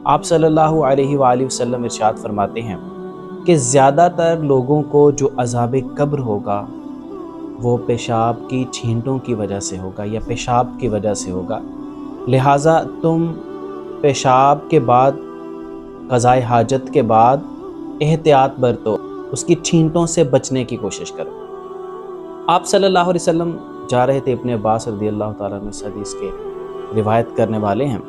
آپ صلی اللہ علیہ وآلہ وسلم ارشاد فرماتے ہیں کہ زیادہ تر لوگوں کو جو عذاب قبر ہوگا وہ پیشاب کی چھینٹوں کی وجہ سے ہوگا یا پیشاب کی وجہ سے ہوگا، لہٰذا تم پیشاب کے بعد، قضائے حاجت کے بعد احتیاط برتو، اس کی چھینٹوں سے بچنے کی کوشش کرو۔ آپ صلی اللہ علیہ وسلم جا رہے تھے، ابن عباس رضی اللہ تعالیٰ عنہ اس حدیث کے روایت کرنے والے ہیں،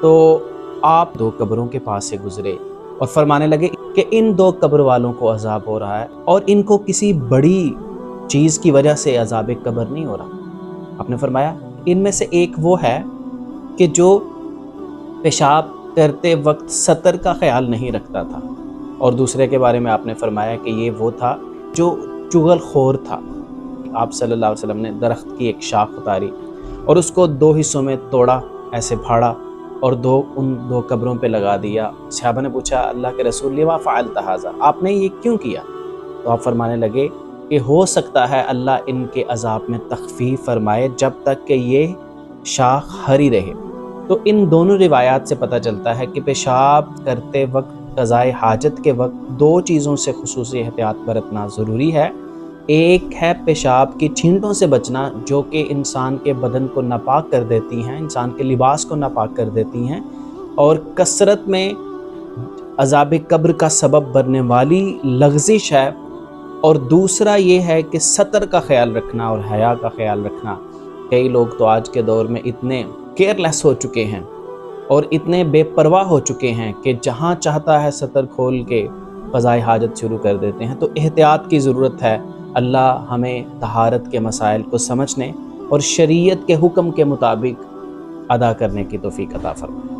تو آپ 2 قبروں کے پاس سے گزرے اور فرمانے لگے کہ ان 2 قبر والوں کو عذاب ہو رہا ہے اور ان کو کسی بڑی چیز کی وجہ سے عذاب قبر نہیں ہو رہا۔ آپ نے فرمایا ان میں سے ایک وہ ہے کہ جو پیشاب کرتے وقت سطر کا خیال نہیں رکھتا تھا، اور دوسرے کے بارے میں آپ نے فرمایا کہ یہ وہ تھا جو چغل خور تھا۔ آپ صلی اللہ علیہ وسلم نے درخت کی ایک شاخ اتاری اور اس کو 2 حصوں میں توڑا، ایسے پھاڑا اور ان 2 قبروں پہ لگا دیا۔ صحابہ نے پوچھا اللہ کے رسول لما فعلت ھذا، آپ نے یہ کیوں کیا؟ تو آپ فرمانے لگے کہ ہو سکتا ہے اللہ ان کے عذاب میں تخفیف فرمائے جب تک کہ یہ شاخ ہری رہے۔ تو ان دونوں روایات سے پتہ چلتا ہے کہ پیشاب کرتے وقت، قضائے حاجت کے وقت 2 چیزوں سے خصوصی احتیاط برتنا ضروری ہے۔ ایک ہے پیشاب کی چھینٹوں سے بچنا، جو کہ انسان کے بدن کو ناپاک کر دیتی ہیں، انسان کے لباس کو ناپاک کر دیتی ہیں اور کثرت میں عذاب قبر کا سبب بننے والی لغزش ہے۔ اور دوسرا یہ ہے کہ سطر کا خیال رکھنا اور حیا کا خیال رکھنا۔ کئی لوگ تو آج کے دور میں اتنے کیئرلیس ہو چکے ہیں اور اتنے بے پرواہ ہو چکے ہیں کہ جہاں چاہتا ہے سطر کھول کے قضائے حاجت شروع کر دیتے ہیں۔ تو احتیاط کی ضرورت ہے۔ اللہ ہمیں طہارت کے مسائل کو سمجھنے اور شریعت کے حکم کے مطابق ادا کرنے کی توفیق عطا فرمائے۔